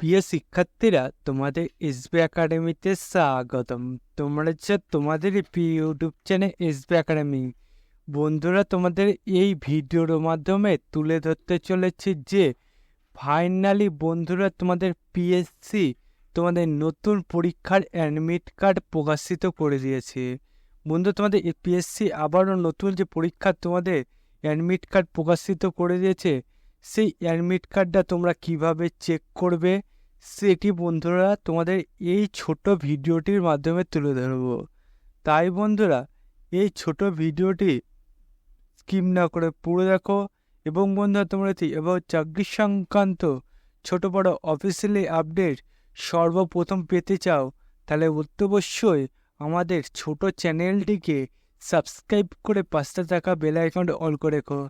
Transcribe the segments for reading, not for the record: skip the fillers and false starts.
প্রিয় শিক্ষার্থীরা, তোমাদের এসবি একাডেমিতে স্বাগতম। তোমাদের এই প্রিয় ইউটিউব চ্যানেল এসবি একাডেমি। বন্ধুরা, তোমাদের এই ভিডিওর মাধ্যমে তুলে ধরতে চলেছে যে ফাইনালি বন্ধুরা তোমাদের পিএসসি তোমাদের নতুন পরীক্ষার অ্যাডমিট কার্ড প্রকাশিত করে দিয়েছে। বন্ধু, তোমাদের পিএসসি আবারও নতুন যে পরীক্ষা তোমাদের অ্যাডমিট কার্ড প্রকাশিত করে দিয়েছে, সেই অ্যাডমিট কার্ডটা তোমরা কিভাবে চেক করবে সেটি বন্ধুরা তোমাদের এই ছোট ভিডিওটির মাধ্যমে তুলে ধরবো। তাই বন্ধুরা, এই ছোট ভিডিওটি স্কিপ না করে পুরো দেখো। এবং বন্ধুরা, তোমরা এবার চাকরি সংক্রান্ত ছোট বড় অফিসিয়ালি আপডেট সর্বপ্রথম পেতে চাও, তাহলে অবশ্যই আমাদের ছোট চ্যানেলটিকে সাবস্ক্রাইব করে পাশে থাকা বেল আইকনটি অল করে রেখো।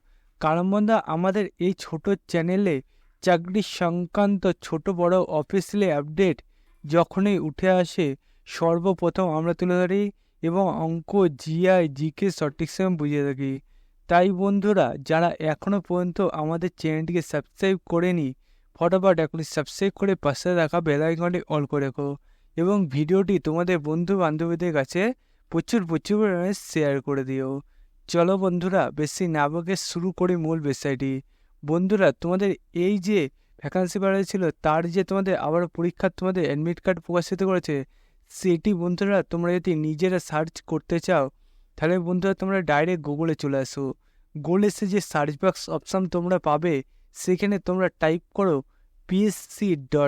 কারণ বন্ধুরা, আমাদের এই ছোট চ্যানেলে চাকরি সংক্রান্ত ছোট বড় অফিসিয়ালি আপডেট যখনই উঠে আসে সর্বপ্রথম আমরা তুলে ধরি এবং অঙ্ক, জিআই, জিকে সঠিক সময় বুঝিয়ে থাকি। তাই বন্ধুরা, যারা এখনও পর্যন্ত আমাদের চ্যানেলটিকে সাবস্ক্রাইব করেনি, ফটাফট এখনই সাবস্ক্রাইব করে পাশে রাখা বেল আইকনটি অল করে রেখো এবং ভিডিওটি তোমাদের বন্ধু বান্ধবীদের কাছে প্রচুর পরিমাণে শেয়ার করে দিও। চলো বন্ধুরা, বেশি না বকে শুরু করি মূল বিষয়টি। বন্ধুরা, তোমাদের এই যে ভ্যাকান্সি বাড়িয়েছিল তার যে তোমাদের আবার পরীক্ষার তোমাদের অ্যাডমিট কার্ড প্রকাশিত করেছে, সেটি বন্ধুরা তোমরা যদি নিজেরা সার্চ করতে চাও, তাহলে বন্ধুরা তোমরা ডাইরেক্ট গুগলে চলে আসো। গুগলে এসে যে সার্চ বক্স অপশান তোমরা পাবে, সেখানে তোমরা টাইপ করো psc.wb.gpb.in।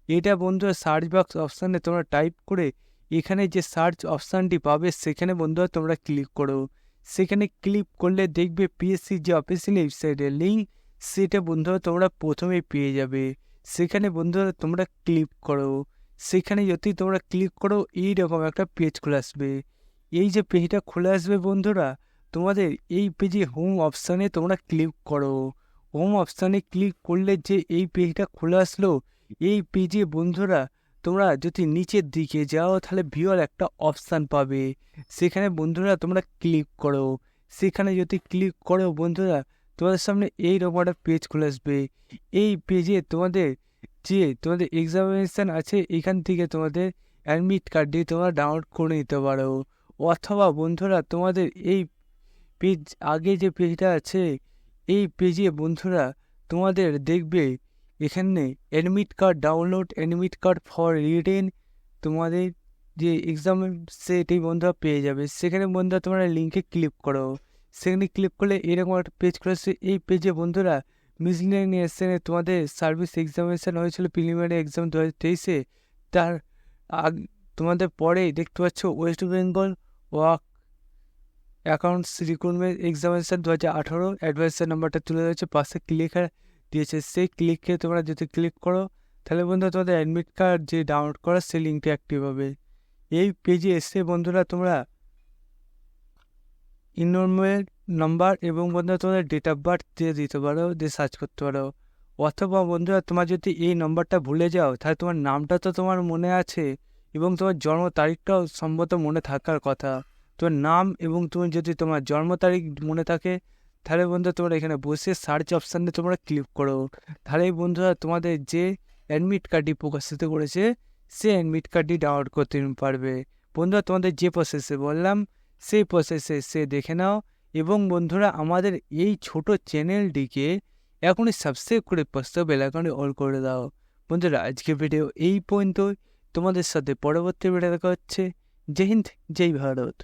এটা বন্ধুরা সার্চ বক্স অপশানে তোমরা টাইপ করে এখানে যে সার্চ অপশানটি পাবে সেখানে বন্ধুরা তোমরা ক্লিক করো। সেখানে ক্লিক করলে দেখবে পিএসসি যে অফিসিয়াল ওয়েবসাইটের লিঙ্ক, সেটা বন্ধুরা তোমরা প্রথমেই পেয়ে যাবে। সেখানে বন্ধুরা তোমরা ক্লিক করো। সেখানে যদি তোমরা ক্লিক করো, এইরকম একটা পেজ খুলে আসবে। এই যে পেজটা খুলে আসবে বন্ধুরা, তোমাদের এই পেজে হোম অপশানে তোমরা ক্লিক করো। হোম অপশানে ক্লিক করলে যে এই পেজটা খুলে আসলো, এই পেজে বন্ধুরা তোমরা যদি নিচের দিকে যাও তাহলে ভিউয়ার একটা অপশান পাবে। সেখানে বন্ধুরা তোমরা ক্লিক করো। সেখানে যদি ক্লিক করো বন্ধুরা, তোমাদের সামনে এইরকম একটা পেজ খুলে আসবে। এই পেজে তোমাদের এক্সামিনেশান আছে, এখান থেকে তোমাদের অ্যাডমিট কার্ডটি তোমরা ডাউনলোড করে নিতে পারো। অথবা বন্ধুরা তোমাদের এই পেজ আগে যে পেজটা আছে, এই পেজে বন্ধুরা তোমাদের দেখবে এখানে admit card download, admit card for written, তোমাদের যে এক্সাম সেটি বন্ধুরা পেয়ে যাবে। সেখানে বন্ধুরা তোমরা লিঙ্কে ক্লিক করো। সেখানে ক্লিক করলে এরকম একটা পেজ খুলে আসছে। এই পেজে বন্ধুরা মিসলেনিয়াসে তোমাদের সার্ভিস এক্সামিনেশান হয়েছিল প্রিলিমিনারি এক্সাম 2023-এ, তার তোমাদের পরেই দেখতে পাচ্ছ West Bengal work accounts recruitment examination 2018 adviser নাম্বারটা তুলে রয়েছে, পাশে ক্লিক দিয়েছে। সেই ক্লিকে তোমরা যদি ক্লিক করো, তাহলে বন্ধুরা তোমাদের অ্যাডমিট কার্ড যে ডাউনলোড করা সেই লিঙ্কটি অ্যাক্টিভ হবে। এই পেজে এসে বন্ধুরা তোমরা ইনরোলমেন্ট নাম্বার এবং বন্ধুরা তোমাদের ডেট অফ বার্থ দিয়ে দিতে পারো, দিয়ে সার্চ করতে পারো। অথবা বন্ধুরা তোমার যদি এই নম্বরটা ভুলে যাও, তাহলে তোমার নামটা তো তোমার মনে আছে এবং তোমার জন্ম তারিখটাও সম্ভবত মনে থাকার কথা। তোমার নাম এবং তুমি যদি তোমার জন্ম তারিখ মনে থাকে, তাহলে বন্ধুরা তোমরা এখানে বসে সার্চ অপশানে তোমরা ক্লিক করো। তাহলে বন্ধুরা তোমাদের যে অ্যাডমিট কার্ডটি প্রকাশিত করেছে সেই অ্যাডমিট কার্ডটি ডাউনলোড করতে পারবে। বন্ধুরা, তোমাদের যে প্রসেসে বললাম সেই প্রসেসে সে দেখে নাও। এবং বন্ধুরা, আমাদের এই ছোট চ্যানেলটিকে এখনই সাবস্ক্রাইব করে পাশে বেল আইকনটি অল করে দাও। বন্ধুরা, আজকে ভিডিও এই পর্যন্তই। তোমাদের সাথে পরবর্তী ভিডিও দেখা হচ্ছে। জয় হিন্দ, জয় ভারত।